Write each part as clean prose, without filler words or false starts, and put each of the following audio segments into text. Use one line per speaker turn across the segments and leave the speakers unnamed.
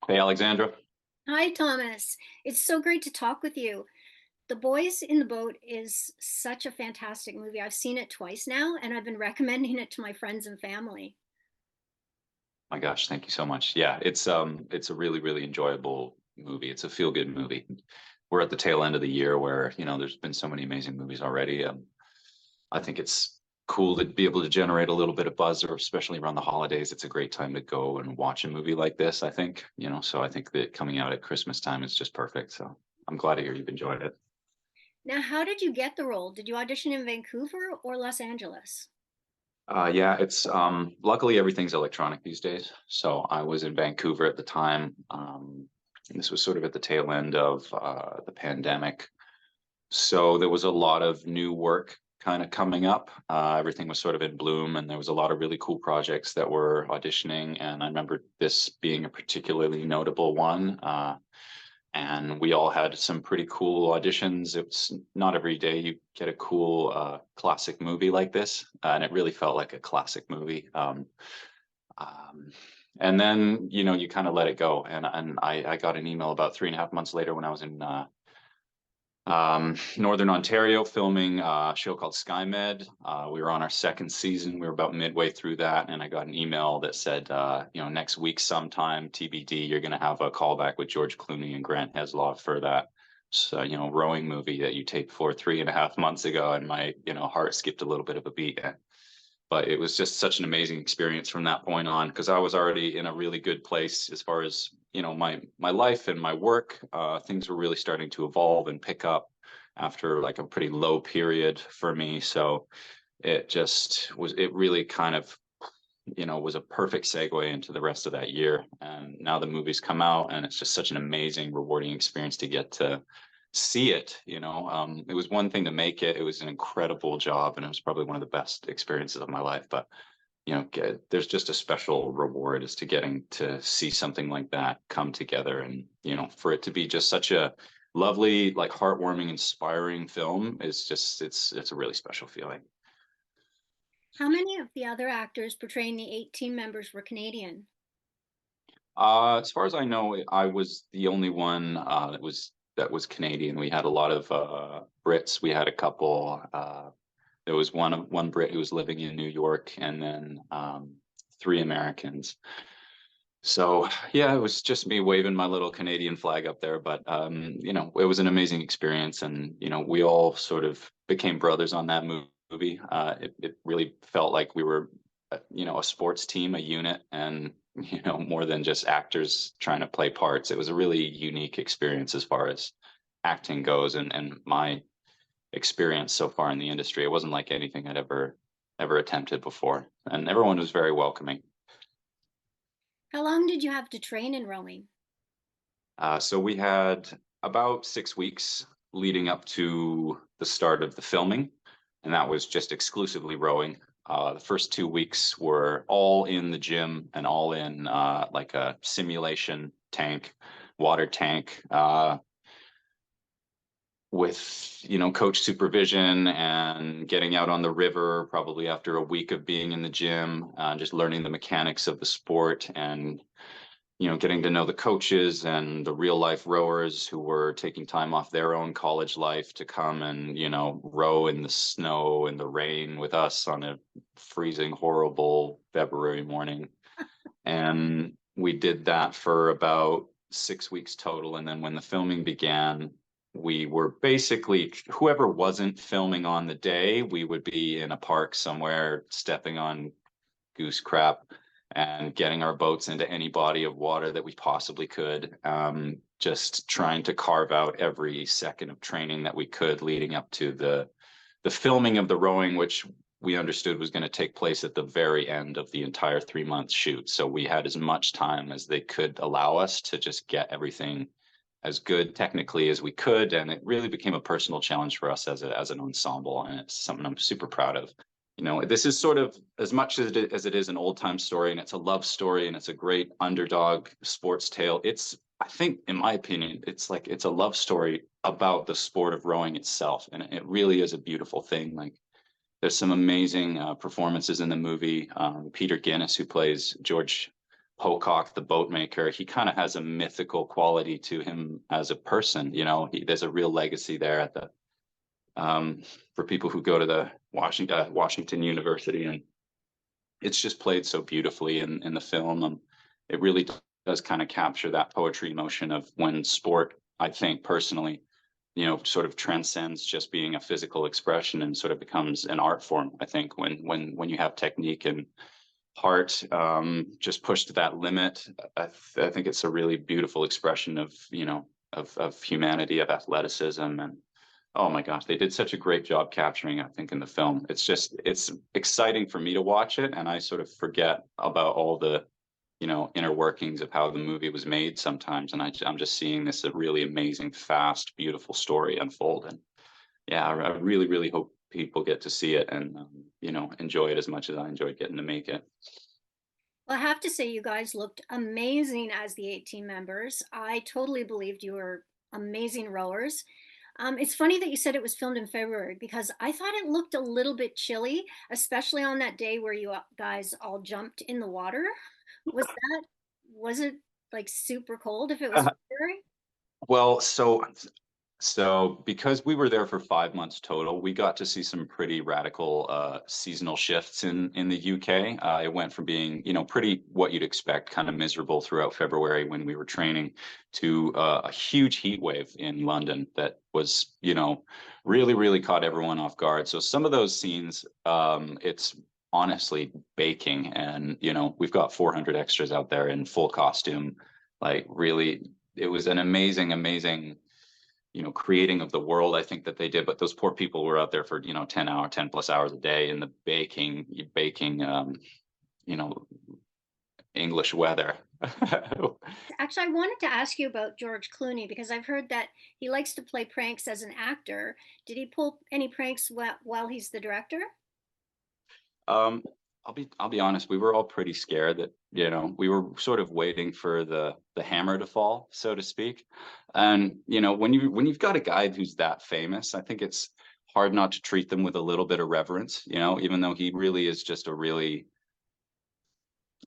Hey, Alexandra.
Hi, Thomas. It's so great to talk with you. The Boys in the Boat is such a fantastic movie. I've seen it twice now, and I've been recommending it to my friends and family.
My gosh, thank you so much. Yeah, it's a really, really enjoyable movie. It's a feel-good movie. We're at the tail end of the year where, there's been so many amazing movies already. I think it's cool to be able to generate a little bit of buzz, or especially around the holidays. It's a great time to go and watch a movie like this, I think, so I think that coming out at Christmas time is just perfect. So I'm glad to hear you've enjoyed it.
Now, how did you get the role? Did you audition in Vancouver or Los Angeles?
Yeah, it's luckily everything's electronic these days. So I was in Vancouver at the time. And this was sort of at the tail end of the pandemic. So there was a lot of new work kind of coming up. Everything was sort of in bloom, and there was a lot of really cool projects that were auditioning. And I remember this being a particularly notable one. And we all had some pretty cool auditions. It's not every day you get a cool classic movie like this, and it really felt like a classic movie. Um, and then you kind of let it go, and I got an email about 3.5 months later when I was in Northern Ontario filming a show called SkyMed. We were on our second season. We were about midway through that, and I got an email that said, next week sometime, TBD, you're going to have a callback with George Clooney and Grant Heslov for that, so, rowing movie that you taped for 3.5 months ago. And my, heart skipped a little bit of a beat. But it was just such an amazing experience from that point on, because I was already in a really good place as far as my life and my work. Things were really starting to evolve and pick up after like a pretty low period for me. So it really kind of was a perfect segue into the rest of that year. And now the movie's come out, and it's just such an amazing, rewarding experience to get to see it. It was one thing to make it. It was an incredible job, and it was probably one of the best experiences of my life. But there's just a special reward as to getting to see something like that come together, and for it to be just such a lovely, like heartwarming, inspiring film is just it's a really special feeling.
How many of the other actors portraying the 18 members were Canadian?
As far as I know, I was the only one that was Canadian. We had a lot of Brits. We had a couple. There was one Brit who was living in New York, and then three Americans. So yeah, it was just me waving my little Canadian flag up there. But it was an amazing experience, and we all sort of became brothers on that movie. It really felt like we were, a sports team, a unit, and more than just actors trying to play parts. It was a really unique experience as far as acting goes, and my experience so far in the industry. It wasn't like anything I'd ever attempted before, and everyone was very welcoming.
How long did you have to train in rowing?
So we had about 6 weeks leading up to the start of the filming, and that was just exclusively rowing. The first 2 weeks were all in the gym and all in like a simulation tank, water tank, with coach supervision and getting out on the river probably after a week of being in the gym, just learning the mechanics of the sport, and getting to know the coaches and the real life rowers who were taking time off their own college life to come and, row in the snow and the rain with us on a freezing, horrible February morning. And we did that for about 6 weeks total. And then when the filming began, we were basically, whoever wasn't filming on the day, we would be in a park somewhere stepping on goose crap and getting our boats into any body of water that we possibly could. Just trying to carve out every second of training that we could leading up to the filming of the rowing, which we understood was going to take place at the very end of the entire 3 month shoot. So we had as much time as they could allow us to just get everything as good technically as we could. And it really became a personal challenge for us as an ensemble. And it's something I'm super proud of. This is sort of, as much as it is an old time story, and it's a love story, and it's a great underdog sports tale. I think, in my opinion, it's a love story about the sport of rowing itself. And it really is a beautiful thing. Like, there's some amazing performances in the movie. Peter Guinness, who plays George Pocock, the boat maker, he kind of has a mythical quality to him as a person. There's a real legacy there at the um, for people who go to the Washington University, and it's just played so beautifully in the film. It really does kind of capture that poetry emotion of when sport, I think personally, sort of transcends just being a physical expression and sort of becomes an art form. I think when you have technique and heart just pushed to that limit, I think it's a really beautiful expression of of humanity, of athleticism, and oh my gosh, they did such a great job capturing, I think, in the film. It's exciting for me to watch it, and I sort of forget about all the inner workings of how the movie was made sometimes, and I'm just seeing this a really amazing, fast, beautiful story unfold. And yeah, I really, really hope people get to see it and enjoy it as much as I enjoyed getting to make it.
Well, I have to say, you guys looked amazing as the 18 members. I totally believed you were amazing rowers. It's funny that you said it was filmed in February because I thought it looked a little bit chilly, especially on that day where you guys all jumped in the water. Was it like super cold if it was February?
Well, so because we were there for 5 months total, we got to see some pretty radical seasonal shifts in the UK. It went from being, pretty what you'd expect, kind of miserable throughout February when we were training, to a huge heat wave in London that was, really, really caught everyone off guard. So some of those scenes, it's honestly baking, and we've got 400 extras out there in full costume. Like really, it was an amazing, amazing creating of the world, I think, that they did. But those poor people were out there for 10 plus hours a day in the baking you know English weather.
Actually, I wanted to ask you about George Clooney because I've heard that he likes to play pranks as an actor. Did he pull any pranks while he's the director?
um I'll be honest, we were all pretty scared that we were sort of waiting for the hammer to fall, so to speak. And when you've got a guy who's that famous, I think it's hard not to treat them with a little bit of reverence, even though he really is just a really,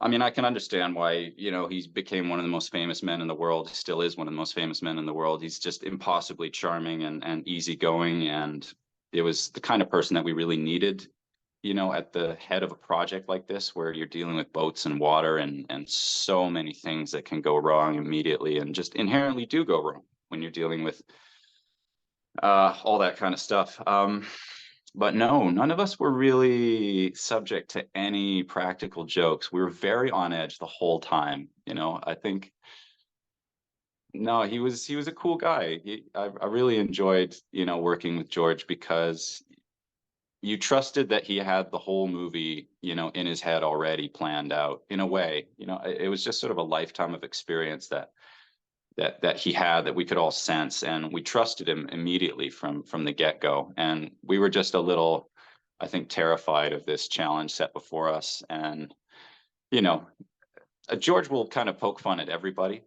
I mean, I can understand why, he's became one of the most famous men in the world. He still is one of the most famous men in the world. He's just impossibly charming and easygoing. And it was the kind of person that we really needed, at the head of a project like this, where you're dealing with boats and water and so many things that can go wrong immediately and just inherently do go wrong when you're dealing with all that kind of stuff. But no, none of us were really subject to any practical jokes. We were very on edge the whole time. I think no, he was a cool guy. I really enjoyed working with George because you trusted that he had the whole movie in his head already planned out in a way. It was just sort of a lifetime of experience that he had, that we could all sense, and we trusted him immediately from the get-go. And we were just a little, I think, terrified of this challenge set before us. And you know George will kind of poke fun at everybody,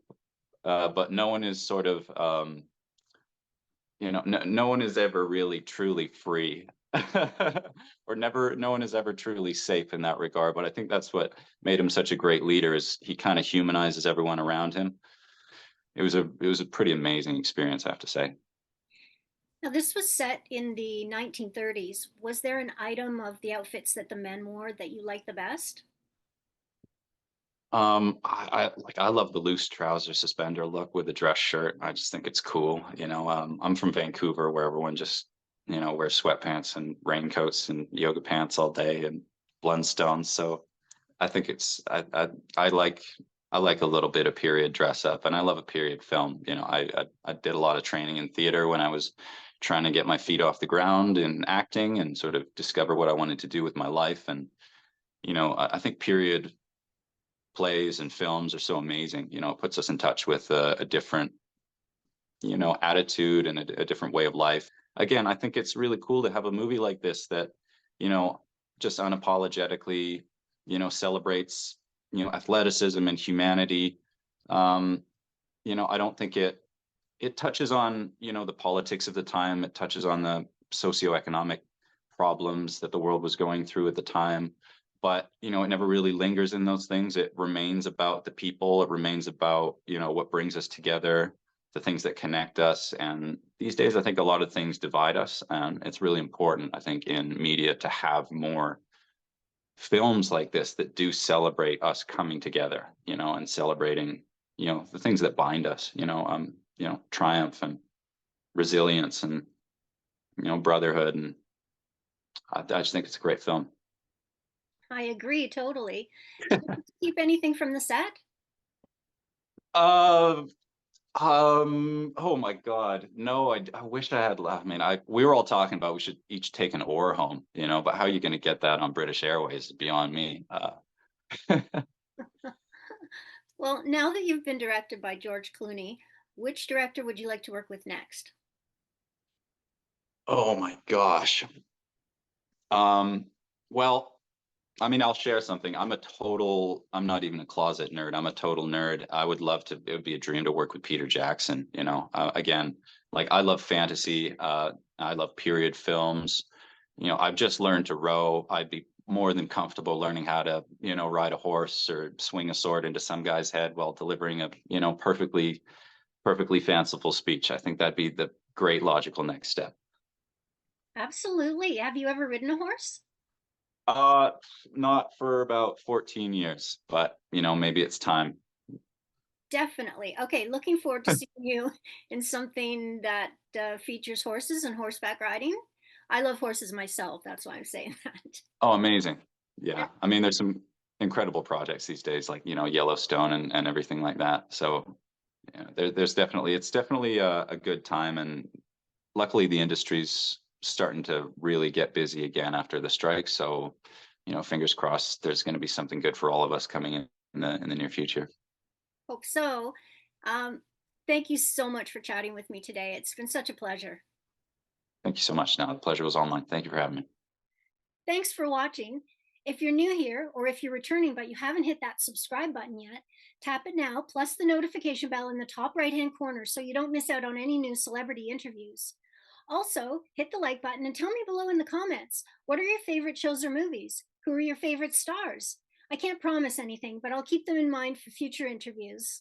but no one is sort of no one is ever really truly free. Or no one is ever truly safe in that regard. But I think that's what made him such a great leader, is he kind of humanizes everyone around him. It was a pretty amazing experience, I have to say.
Now, this was set in the 1930s. Was there an item of the outfits that the men wore that you liked the best?
I love the loose trouser suspender look with a dress shirt. I just think it's cool. I'm from Vancouver, where everyone just wears sweatpants and raincoats and yoga pants all day and Blundstones. So I think I like a little bit of period dress up, and I love a period film. I did a lot of training in theater when I was trying to get my feet off the ground in acting and sort of discover what I wanted to do with my life. And I think period plays and films are so amazing. It puts us in touch with a different attitude and a different way of life. Again, I think it's really cool to have a movie like this that you know just unapologetically celebrates athleticism and humanity. um I don't think it touches on the politics of the time. It touches on the socioeconomic problems that the world was going through at the time. but it never really lingers in those things. It remains about the people. It remains about what brings us together, the things that connect us. And these days, I think a lot of things divide us, and it's really important, I think, in media to have more films like this that do celebrate us coming together, and celebrating, the things that bind us, triumph and resilience and, brotherhood. And I just think it's a great film.
I agree totally. Did you keep anything from the set?
Uh, oh my God. No, I wish I had left. I mean, we were all talking about we should each take an oar home, but how are you going to get that on British Airways is beyond me.
Well, now that you've been directed by George Clooney, which director would you like to work with next?
Oh my gosh. Um, well, I mean, I'll share something. I'm not even a closet nerd. I'm a total nerd. I would love to, it would be a dream to work with Peter Jackson, again, like I love fantasy. I love period films. I've just learned to row. I'd be more than comfortable learning how to, ride a horse or swing a sword into some guy's head while delivering a, perfectly fanciful speech. I think that'd be the great logical next step.
Absolutely. Have you ever ridden a horse?
Uh, Not for about 14 years, but maybe it's time.
Definitely. Okay, looking forward to seeing you in something that features horses and horseback riding. I love horses myself. That's why I'm saying that.
Oh, amazing. Yeah. I mean, there's some incredible projects these days, like, Yellowstone and everything like that. So, there's definitely, it's definitely a good time. And luckily the industry's starting to really get busy again after the strike. So, fingers crossed there's going to be something good for all of us coming in the near future.
Hope so. Um, Thank you so much for chatting with me today. It's been such a pleasure.
Thank you so much. Now, the pleasure was all mine. Thank you for having me.
Thanks for watching. If you're new here or if you're returning but you haven't hit that subscribe button yet, tap it now, plus the notification bell in the top right-hand corner so you don't miss out on any new celebrity interviews. Also, hit the like button and tell me below in the comments, what are your favorite shows or movies? Who are your favorite stars? I can't promise anything, but I'll keep them in mind for future interviews.